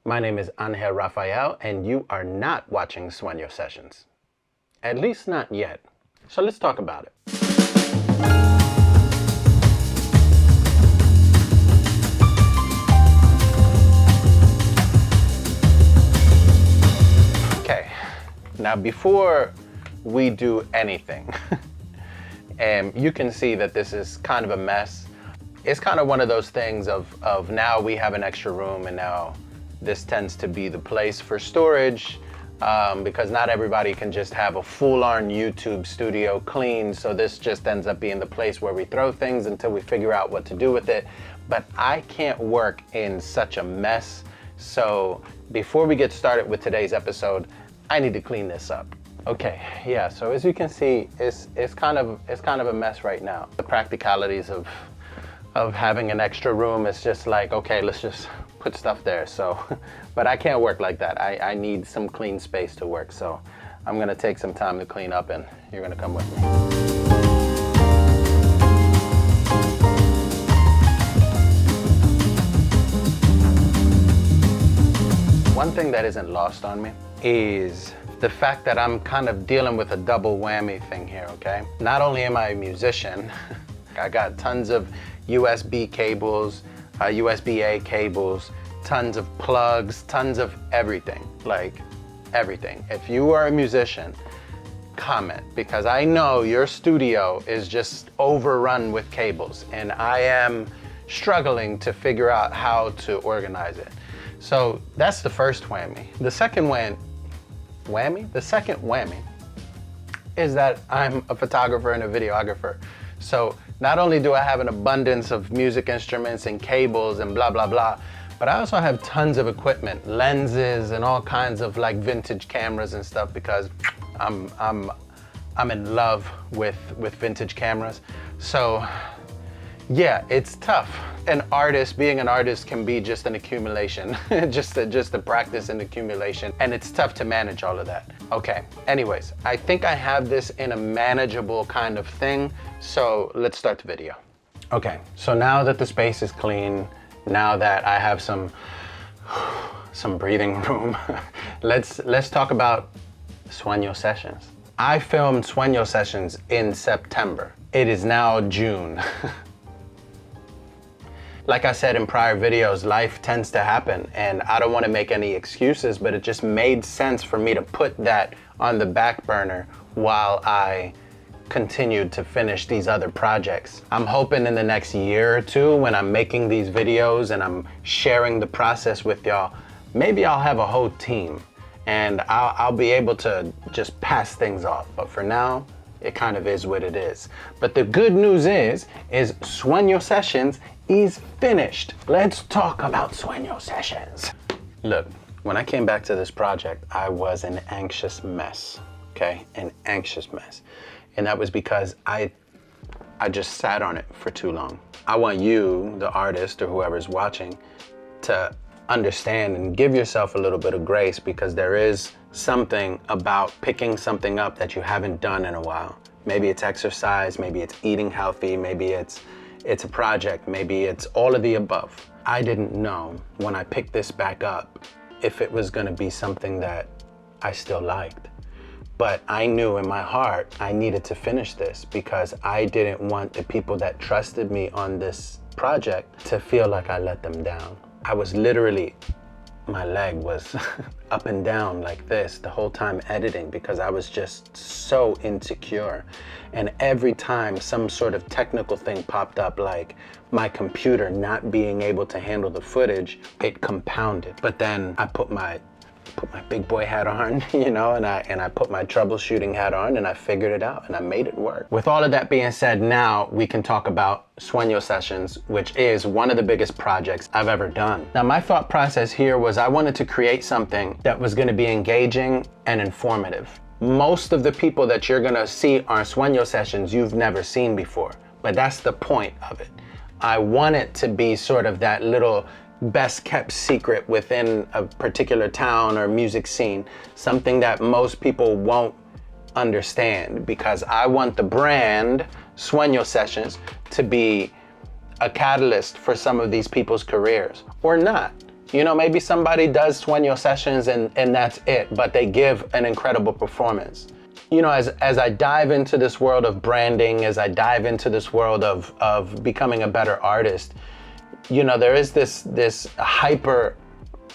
My name is Angel Rafael, and you are not watching Suenyo Sessions. At least not yet. So let's talk about it. Okay, now before we do anything, you can see that this is kind of a mess. It's kind of one of those things of now we have an extra room, and now this tends to be the place for storage because not everybody can just have a full-on YouTube studio clean. So this just ends up being the place where we throw things until we figure out what to do with it. But I can't work in such a mess. So before we get started with today's episode, I need to clean this up. Okay, yeah, so as you can see, it's kind of a mess right now. The practicalities of having an extra room is just like, okay, let's just put stuff there. So, but I can't work like that. I need some clean space to work. So I'm gonna take some time to clean up, and you're gonna come with me. One thing that isn't lost on me is the fact that I'm kind of dealing with a double whammy thing here, okay? Not only am I a musician, I got tons of USB cables, USB-A cables, tons of plugs, tons of everything, like everything. If you are a musician, comment, because I know your studio is just overrun with cables, and I am struggling to figure out how to organize it. So that's the first whammy. The second whammy is that I'm a photographer and a videographer. So not only do I have an abundance of music instruments and cables and blah, blah, blah, but I also have tons of equipment, lenses and all kinds of like vintage cameras and stuff, because I'm in love with vintage cameras. So yeah, it's tough. Being an artist can be just an accumulation, just a practice and accumulation, and it's tough to manage all of that. Okay, anyways, I think I have this in a manageable kind of thing, so let's start the video. Okay, so now that the space is clean, now that I have some breathing room, let's talk about Suenyo Sessions. I filmed Suenyo Sessions in September. It is now June. Like I said in prior videos, life tends to happen, and I don't want to make any excuses, but it just made sense for me to put that on the back burner while I continued to finish these other projects. I'm hoping in the next year or two, when I'm making these videos and I'm sharing the process with y'all, maybe I'll have a whole team and I'll be able to just pass things off. But for now, it kind of is what it is. But the good news is Suenyo Sessions is finished. Let's talk about Suenyo Sessions. Look, when I came back to this project, I was an anxious mess, okay? An anxious mess. And that was because I just sat on it for too long. I want you, the artist or whoever's watching, to understand and give yourself a little bit of grace, because there is something about picking something up that you haven't done in a while. Maybe it's exercise, maybe it's eating healthy, maybe it's a project, maybe it's all of the above. I didn't know when I picked this back up if it was gonna be something that I still liked. But I knew in my heart I needed to finish this, because I didn't want the people that trusted me on this project to feel like I let them down. I was literally, my leg was up and down like this the whole time editing, because I was just so insecure. And every time some sort of technical thing popped up, like my computer not being able to handle the footage, it compounded. But then I put my big boy hat on, you know, and I put my troubleshooting hat on, and I figured it out and I made it work. With all of that being said, now we can talk about Suenyo Sessions, which is one of the biggest projects I've ever done. Now, my thought process here was I wanted to create something that was going to be engaging and informative. Most of the people that you're going to see on Suenyo Sessions you've never seen before, but that's the point of it. I want it to be sort of that little best kept secret within a particular town or music scene, something that most people won't understand, because I want the brand Suenyo Sessions to be a catalyst for some of these people's careers, or not. You know, maybe somebody does Suenyo Sessions and that's it, but they give an incredible performance. You know, as I dive into this world of branding, as I dive into this world of becoming a better artist, you know, there is this hyper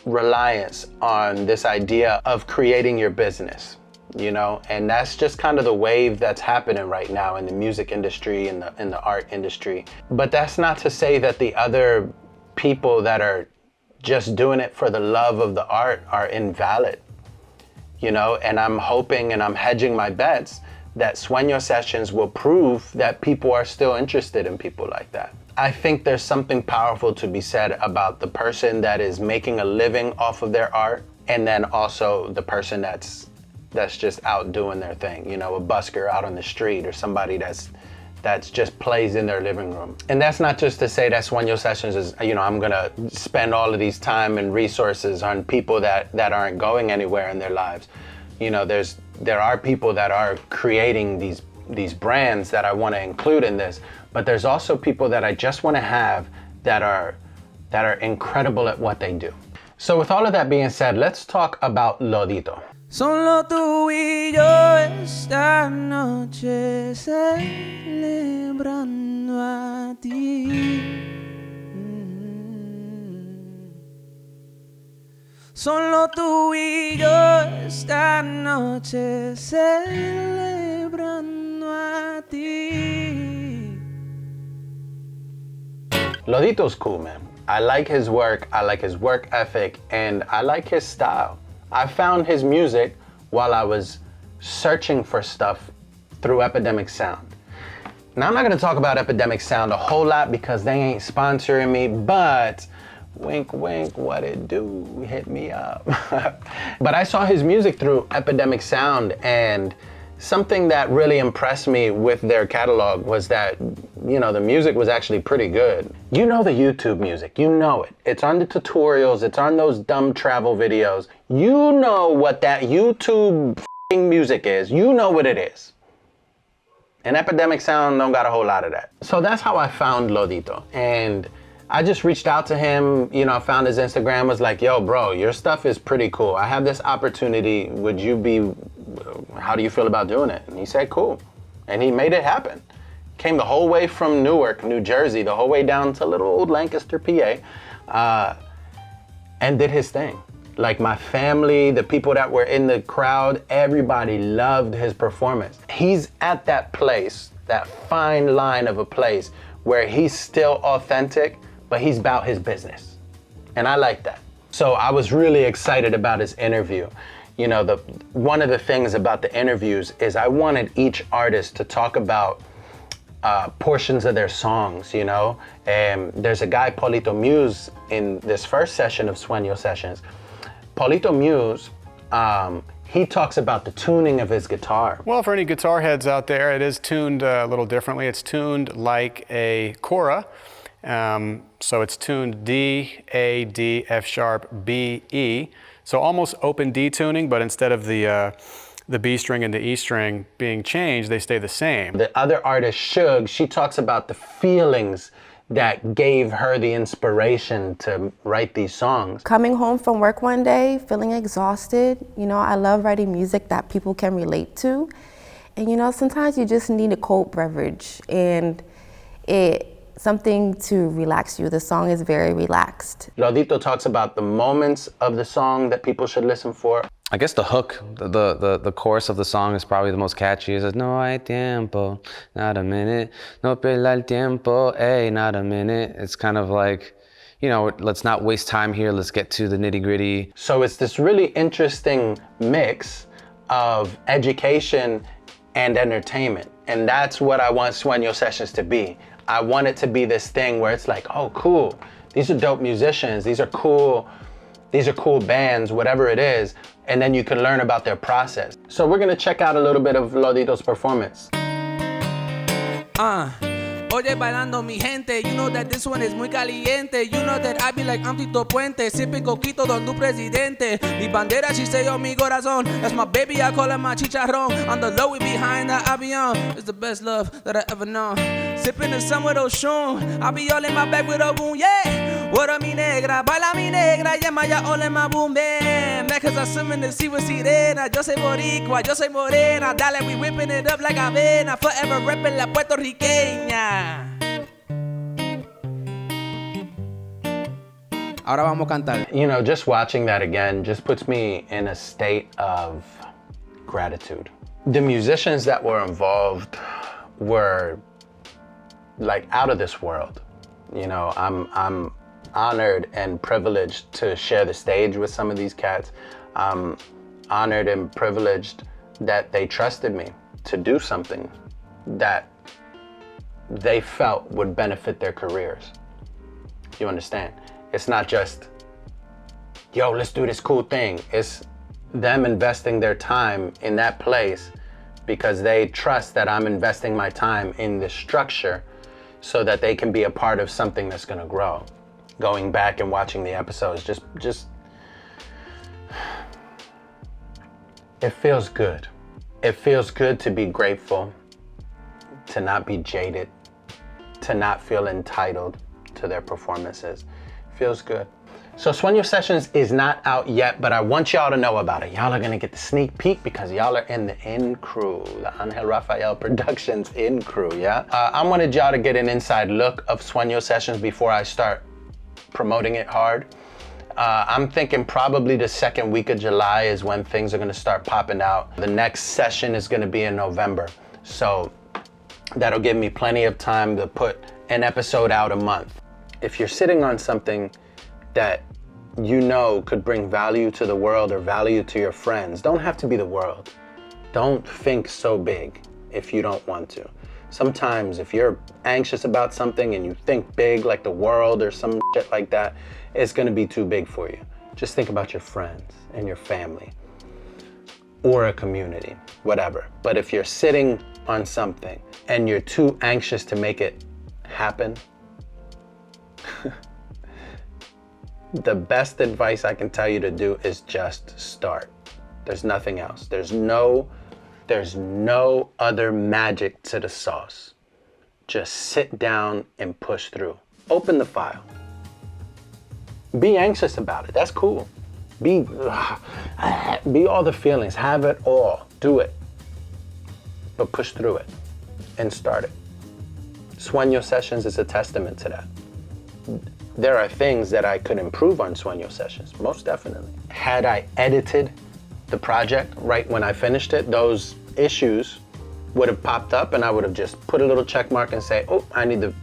reliance on this idea of creating your business, you know, and that's just kind of the wave that's happening right now in the music industry and in the art industry. But that's not to say that the other people that are just doing it for the love of the art are invalid. You know, and I'm hoping and I'm hedging my bets that Suenyo Sessions will prove that people are still interested in people like that. I think there's something powerful to be said about the person that is making a living off of their art, and then also the person that's just out doing their thing, you know, a busker out on the street or somebody that's just plays in their living room. And that's not just to say that Suenyo Sessions is, you know, I'm gonna spend all of these time and resources on people that aren't going anywhere in their lives. You know, there are people that are creating these brands that I wanna include in this, but there's also people that I just wanna have that are incredible at what they do. So with all of that being said, let's talk about Lodito. Solo tú y yo esta noche celebrando a ti. Solo tú y yo esta noche celebrando a ti. Lodito's cool, man. I like his work, I like his work ethic, and I like his style. I found his music while I was searching for stuff through Epidemic Sound. Now, I'm not gonna talk about Epidemic Sound a whole lot because they ain't sponsoring me, but wink, wink, what it do, hit me up. But I saw his music through Epidemic Sound, and something that really impressed me with their catalog was that, you know, the music was actually pretty good. You know the YouTube music, you know it. It's on the tutorials, it's on those dumb travel videos. You know what that YouTube music is. You know what it is. And Epidemic Sound don't got a whole lot of that. So that's how I found Lodito. And I just reached out to him, you know, I found his Instagram, was like, yo, bro, your stuff is pretty cool. I have this opportunity. How do you feel about doing it? And he said, cool. And he made it happen. Came the whole way from Newark, New Jersey, the whole way down to little old Lancaster, PA, and did his thing. Like my family, the people that were in the crowd, everybody loved his performance. He's at that place, that fine line of a place where he's still authentic, but he's about his business. And I like that. So I was really excited about his interview. You know, one of the things about the interviews is I wanted each artist to talk about portions of their songs, you know? And there's a guy, Polito Muse, in this first session of Suenyo Sessions. Polito Muse, he talks about the tuning of his guitar. Well, for any guitar heads out there, it is tuned a little differently. It's tuned like a Cora. So it's tuned D, A, D, F sharp, B, E. So almost open D tuning, but instead of the B string and the E string being changed, they stay the same. The other artist, Suge, she talks about the feelings that gave her the inspiration to write these songs. Coming home from work one day, feeling exhausted, you know, I love writing music that people can relate to. And you know, sometimes you just need a cold beverage and something to relax you. The song is very relaxed. Lodito talks about the moments of the song that people should listen for. I guess the hook, the chorus of the song is probably the most catchy. It says, no hay tiempo, not a minute. No pierda el tiempo, hey, not a minute. It's kind of like, you know, let's not waste time here. Let's get to the nitty gritty. So it's this really interesting mix of education and entertainment. And that's what I want Suenyo Sessions to be. I want it to be this thing where it's like, oh, cool. These are dope musicians. These are cool bands, whatever it is. And then you can learn about their process. So we're gonna check out a little bit of Lodito's performance. Oye, bailando mi gente, you know that this one is muy caliente. You know that I be like I'm Tito Puente, sipping coquito don tu presidente. Mi bandera, she say, oh, mi corazón. That's my baby, I call her my chicharrón. On the low, we behind the avion. It's the best love that I ever known. Sipping the sun with Oshun. I be all in my bag with a boom, yeah. What up, mi negra? Baila mi negra. Yeah, my all in my boom, man. That cause I swim in the sea with sirena. Yo soy boricua, yo soy morena. Dale, we whipping it up like avena. Forever reppin' la puertorriqueña. Ahora vamos a cantar. You know, just watching that again just puts me in a state of gratitude. The musicians that were involved were like out of this world. You know, I'm honored and privileged to share the stage with some of these cats. I'm honored and privileged that they trusted me to do something that they felt would benefit their careers. You understand? It's not just, yo, let's do this cool thing. It's them investing their time in that place because they trust that I'm investing my time in this structure so that they can be a part of something that's gonna grow. Going back and watching the episodes, just, it feels good. It feels good to be grateful, to not be jaded, to not feel entitled to their performances. Feels good. So Suenyo Sessions is not out yet, but I want y'all to know about it. Y'all are gonna get the sneak peek because y'all are in the in crew, the Angel Rafael Productions in crew, yeah? I wanted y'all to get an inside look of Suenyo Sessions before I start promoting it hard. I'm thinking probably the second week of July is when things are gonna start popping out. The next session is gonna be in November. So that'll give me plenty of time to put an episode out a month. If you're sitting on something that you know could bring value to the world or value to your friends, don't have to be the world. Don't think so big if you don't want to. Sometimes if you're anxious about something and you think big like the world or some shit like that, it's gonna be too big for you. Just think about your friends and your family or a community, whatever. But if you're sitting on something and you're too anxious to make it happen, the best advice I can tell you to do is just start. There's nothing else. There's no other magic to the sauce. Just sit down and push through. Open the file. Be anxious about it. That's cool. Be all the feelings. Have it all. Do it. But push through it and start it. Suenyo Sessions is a testament to that. There are things that I could improve on Suenyo Sessions, most definitely. Had I edited the project right when I finished it, those issues would have popped up and I would have just put a little check mark and say, oh, I need to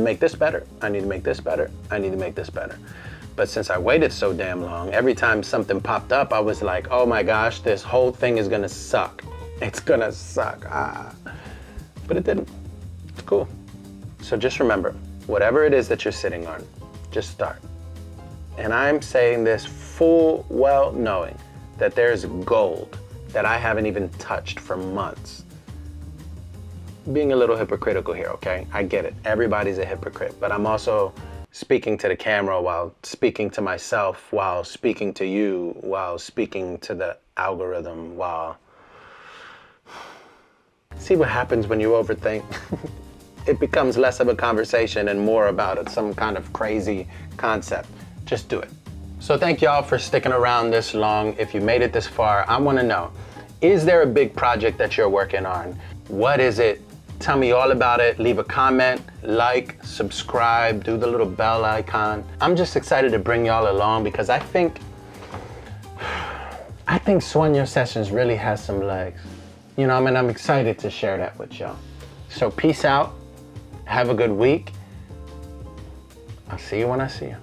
make this better. I need to make this better. I need to make this better. But since I waited so damn long, every time something popped up, I was like, oh my gosh, this whole thing is gonna suck. It's gonna suck. But it didn't. It's cool. So just remember, whatever it is that you're sitting on, just start. And I'm saying this full well knowing that there's gold that I haven't even touched for months. Being a little hypocritical here, okay? I get it. Everybody's a hypocrite, but I'm also speaking to the camera while speaking to myself, while speaking to you, while speaking to the algorithm, while... See what happens when you overthink? It becomes less of a conversation and more about some kind of crazy concept. Just do it. So thank y'all for sticking around this long. If you made it this far, I wanna know, is there a big project that you're working on? What is it? Tell me all about it. Leave a comment, like, subscribe, do the little bell icon. I'm just excited to bring y'all along because I think Suenyo Sessions really has some legs. You know, I mean, I'm excited to share that with y'all. So peace out. Have a good week. I'll see you when I see you.